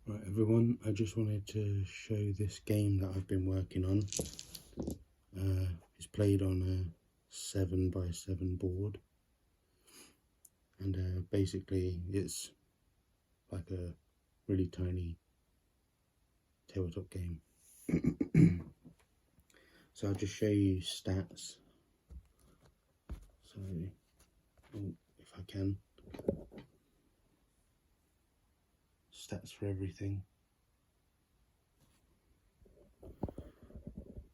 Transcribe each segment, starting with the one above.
Right everyone, I just wanted to show this game that I've been working on. It's played on a 7x7 board, and basically it's like a really tiny tabletop game. So I'll just show you stats. So, if I can, stats for everything.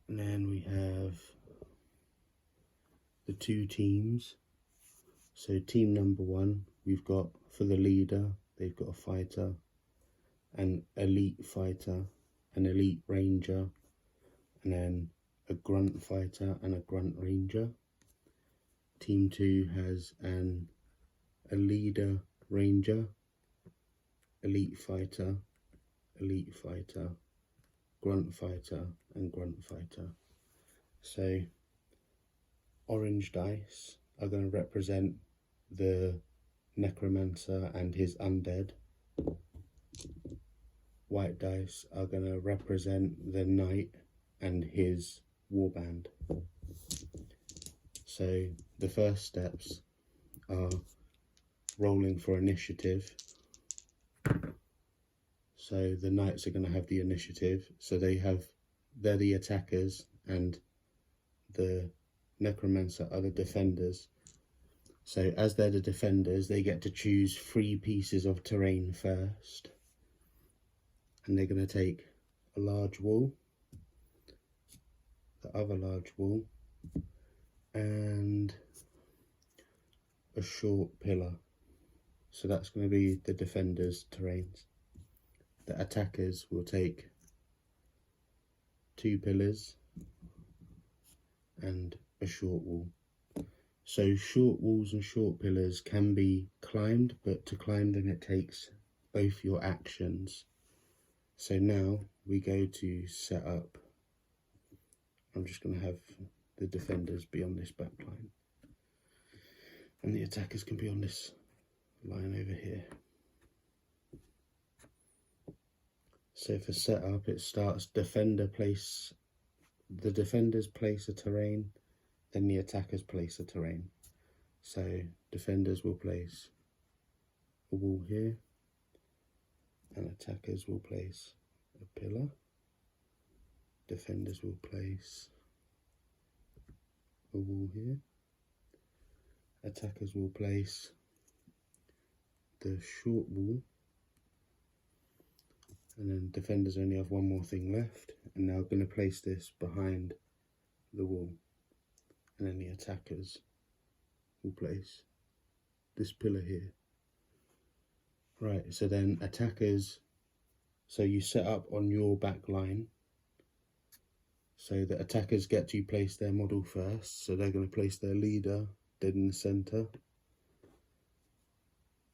And then we have the two teams. So team number one, we've got, for the leader, they've got a fighter, an elite fighter, an elite ranger, and then a grunt fighter and a grunt ranger. Team two has a leader ranger, elite fighter, grunt fighter, and grunt fighter. So orange dice are going to represent the necromancer and his undead. White dice are going to represent the knight and his warband. So the first steps are rolling for initiative. So the knights are going to have the initiative, so they're the attackers and the necromancer are the defenders. So as they're the defenders, they get to choose 3 pieces of terrain first, and they're going to take a large wall, the other large wall, and a short pillar. So that's going to be the defenders' terrains. The attackers will take 2 pillars and a short wall. So short walls and short pillars can be climbed, but to climb them it takes both your actions. So now we go to set up. I'm just going to have the defenders be on this back line, and the attackers can be on this line over here. So for setup, it starts the defenders place a terrain, then the attackers place a terrain. So defenders will place a wall here, and attackers will place a pillar. Defenders will place a wall here. Attackers will place the short wall, and then defenders only have one more thing left, and now going to place this behind the wall, and then the attackers will place this pillar here. Right, so then attackers, so you set up on your back line, so the attackers get to place their model first, so they're going to place their leader dead in the centre.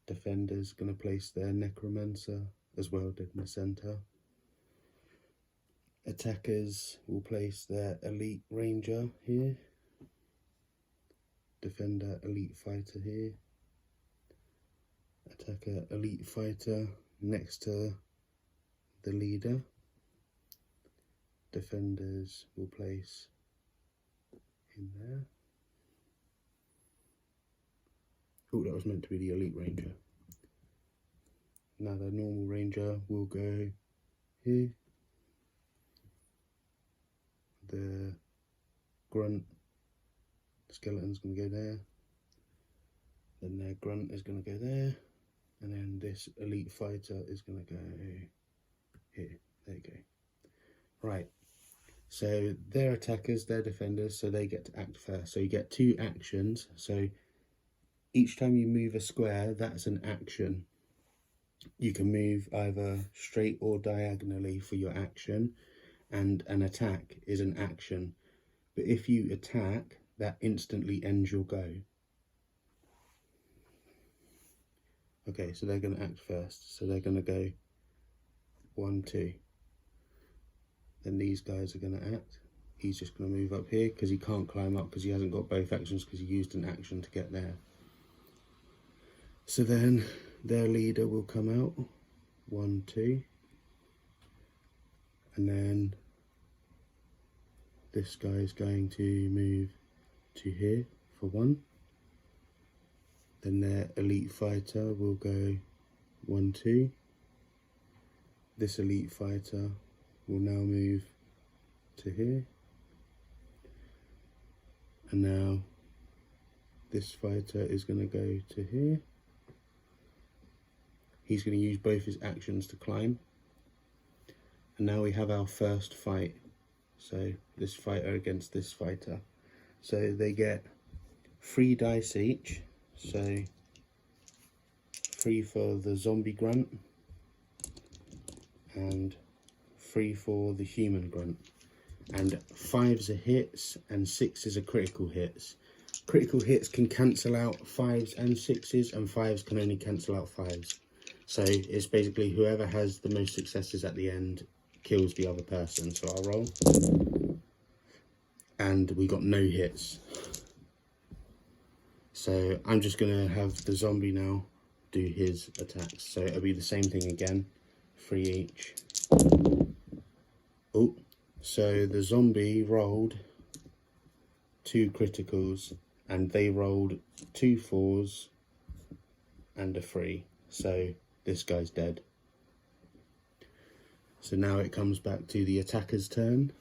Defenders going to place their necromancer as well dead in the centre. Attackers will place their elite ranger here. Defender elite fighter here. Attacker elite fighter next to the leader. Defenders will place in there. Oh, that was meant to be the elite ranger. Now the normal ranger will go here. The grunt skeleton's going to go there. Then their grunt is going to go there. And then this elite fighter is going to go here. There you go. Right. So they're attackers, they're defenders, so they get to act first. So you get 2 actions. So each time you move a square, that's an action. You can move either straight or diagonally for your action, and an attack is an action. But if you attack, that instantly ends your go. Okay, so they're going to act first. So they're going to go 1, 2. Then these guys are going to act. He's just going to move up here because he can't climb up because he hasn't got both actions because he used an action to get there. So then their leader will come out. 1, 2. and then this guy is going to move to here for 1. Then their elite fighter will go 1, 2. This elite fighter will now move to here, and now this fighter is going to go to here. He's going to use both his actions to climb, and now we have our first fight. So this fighter against this fighter, so they get 3 dice each, so 3 for the zombie grunt and 3 for the human grunt, and 5s are hits and 6s are critical hits. Critical hits can cancel out 5s and 6s, and 5s can only cancel out 5s. So it's basically whoever has the most successes at the end kills the other person. So I'll roll, and we got no hits. So I'm just gonna have the zombie now do his attacks. So it'll be the same thing again, 3 each. Oh, so the zombie rolled 2 criticals, and they rolled 2 4s and a 3. So this guy's dead. So now it comes back to the attacker's turn,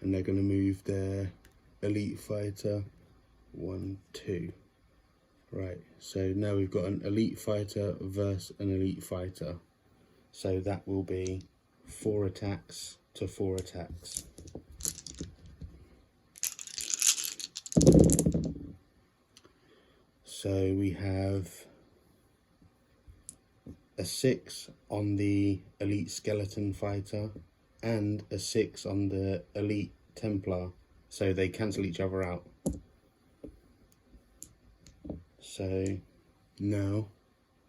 and they're going to move their elite fighter 1, 2. Right, so now we've got an elite fighter versus an elite fighter. So that will be 4 attacks to 4 attacks. So we have a 6 on the elite skeleton fighter and a 6 on the elite Templar, so they cancel each other out. So now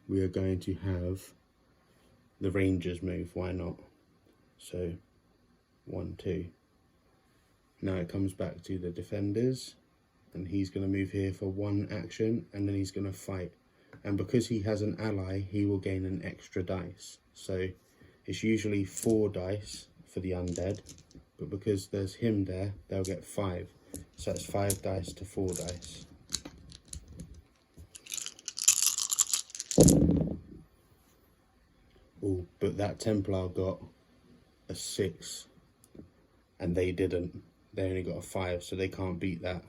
we are going to have the Rangers move, why not? So 1, 2. Now it comes back to the defenders, and he's going to move here for 1 action, and then he's going to fight. And because he has an ally, he will gain an extra dice. So it's usually 4 dice for the undead, but because there's him there, they'll get 5. So that's 5 dice to 4 dice. Oh, but that Templar got a 6, and they didn't. They only got a 5, so they can't beat that.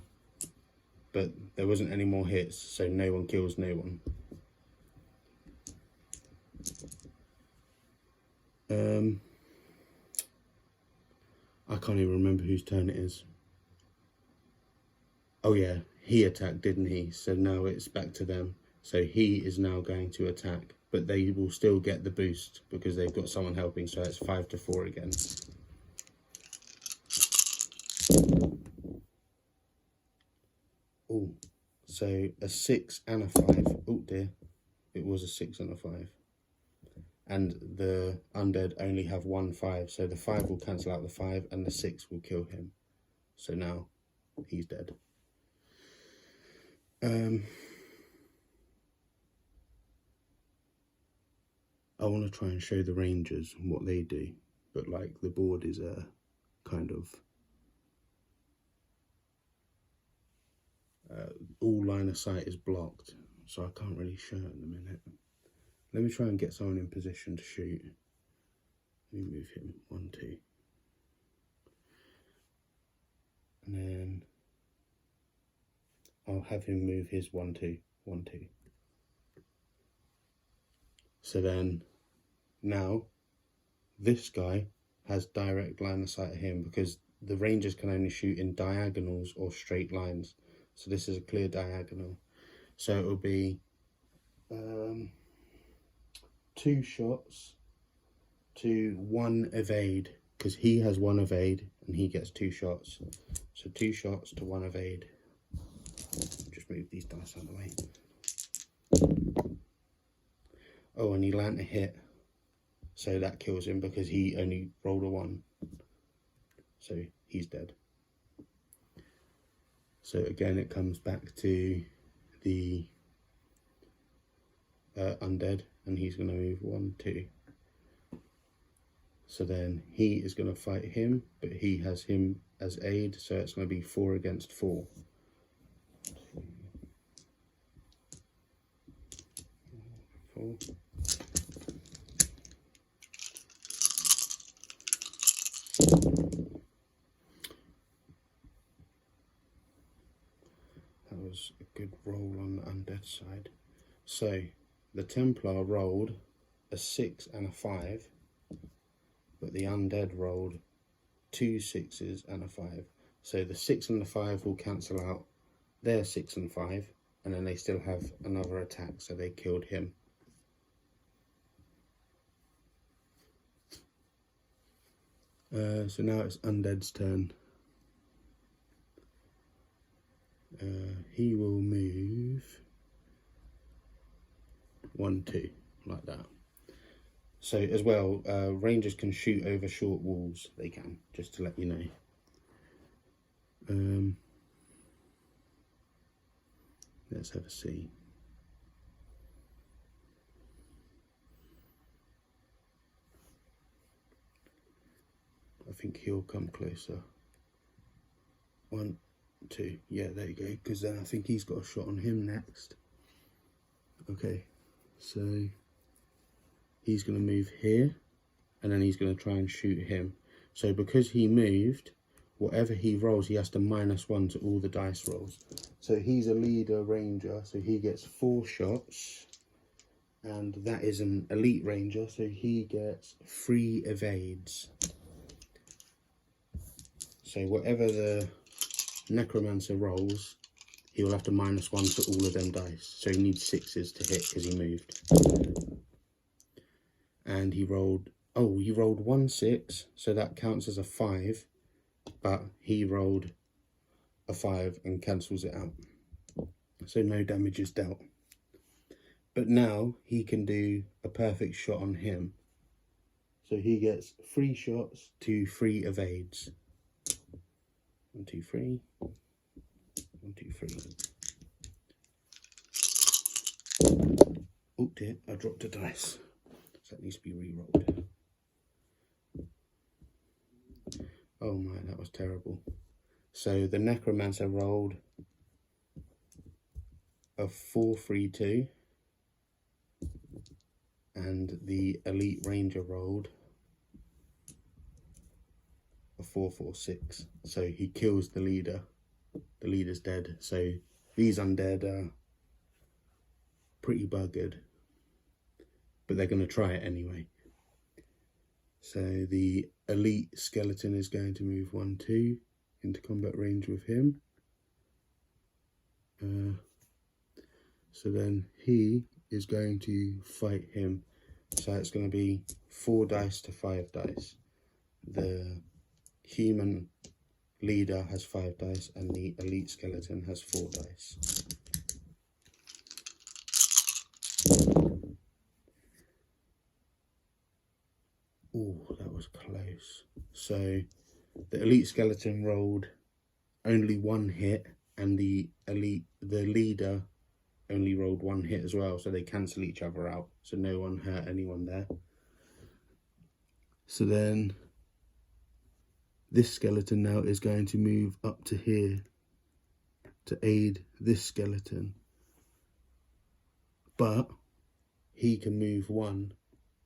But there wasn't any more hits, so no one kills no one. I can't even remember whose turn it is. Oh yeah, he attacked, didn't he? So now it's back to them. So he is now going to attack, but they will still get the boost because they've got someone helping, so it's 5 to 4 again. Oh, so a 6 and a 5. Oh dear, it was a 6 and a 5. And the undead only have 1 5, so the 5 will cancel out the 5 and the 6 will kill him. So now he's dead. I want to try and show the Rangers what they do, but like the board is a kind of all line of sight is blocked, so I can't really show it in a minute. Let me try and get someone in position to shoot. Let me move him 1, 2, and then I'll have him move his 1, 2, 1, 2. So then now this guy has direct line of sight of him because the Rangers can only shoot in diagonals or straight lines. So this is a clear diagonal. So it will be 2 shots to 1 evade, because he has 1 evade and he gets 2 shots. So 2 shots to 1 evade. Just move these dice out of the way. Oh, and he landed a hit. So that kills him because he only rolled a 1. So he's dead. So again, it comes back to the undead, and he's going to move 1, 2. So then he is going to fight him, but he has him as aid, so it's going to be 4 against 4. Four. That was a good roll on the undead side. So the Templar rolled a 6 and a 5, but the undead rolled 2 6s and a 5. So the 6 and the 5 will cancel out their 6 and 5, and then they still have another attack, so they killed him. So now it's undead's turn. He will move 1 2 like that. So as well, rangers can shoot over short walls. They can, just to let you know. Let's have a see. I think he'll come closer. 1 2, yeah, there you go, because then I think he's got a shot on him next. Okay, so he's going to move here, and then he's going to try and shoot him. So because he moved, whatever he rolls, he has to -1 to all the dice rolls. So he's a leader ranger, so he gets 4 shots, and that is an elite ranger, so he gets 3 evades. So whatever the necromancer rolls, he will have to -1 to all of them dice. So he needs 6s to hit because he moved. And he rolled 1 6, so that counts as a 5, but he rolled a 5 and cancels it out. So no damage is dealt. But now he can do a perfect shot on him. So he gets 3 shots to 3 evades. 1 2 3. 1 2 3. Oh dear, I dropped a dice. So that needs to be re-rolled. Oh my, that was terrible. So the necromancer rolled a 4 3 2, and the elite ranger rolled a 4 4 6. So he kills the leader. The leader's dead. So these undead are pretty buggered, but they're going to try it anyway. So the elite skeleton is going to move 1 2 into combat range with him. So then he is going to fight him. So it's going to be 4 dice to 5 dice. The human leader has 5 dice, and the elite skeleton has 4 dice. Oh, that was close. So the elite skeleton rolled only 1 hit, and the leader only rolled 1 hit as well, so they cancel each other out, so no one hurt anyone there. So then this skeleton now is going to move up to here to aid this skeleton, but he can move 1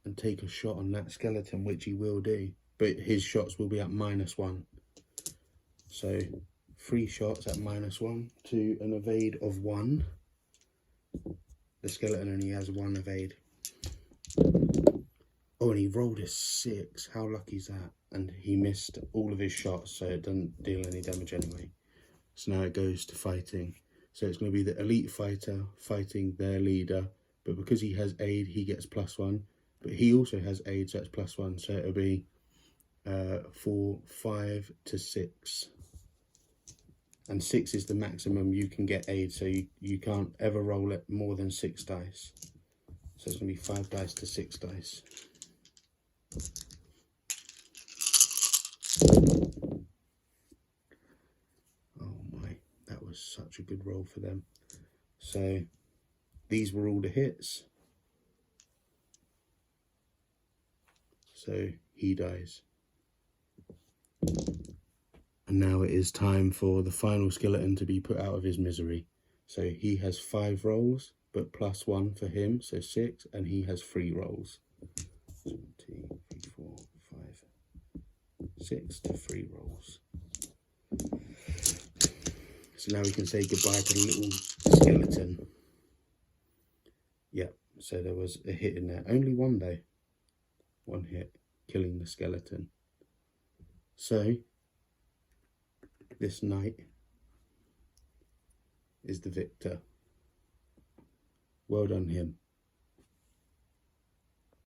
and take a shot on that skeleton, which he will do, but his shots will be at -1. So 3 shots at -1 to an evade of 1. The skeleton only has 1 evade. Oh, and he rolled a 6. How lucky is that? And he missed all of his shots, so it doesn't deal any damage anyway. So now it goes to fighting. So it's going to be the elite fighter fighting their leader, but because he has aid, he gets +1. But he also has aid, so it's +1. So it'll be 4 5 to 6. And 6 is the maximum you can get aid, so you can't ever roll it more than 6 dice. So it's going to be 5 dice to 6 dice. Oh my, that was such a good roll for them. So these were all the hits. So he dies. And now it is time for the final skeleton to be put out of his misery. So he has 5 rolls, but +1 for him, so 6, and he has 3 rolls. 1, 2, 3, 4, 5, 6 to 3 rolls. So now we can say goodbye to the little skeleton. Yeah, so there was a hit in there. Only one though. 1 hit, killing the skeleton. So this knight is the victor. Well done him.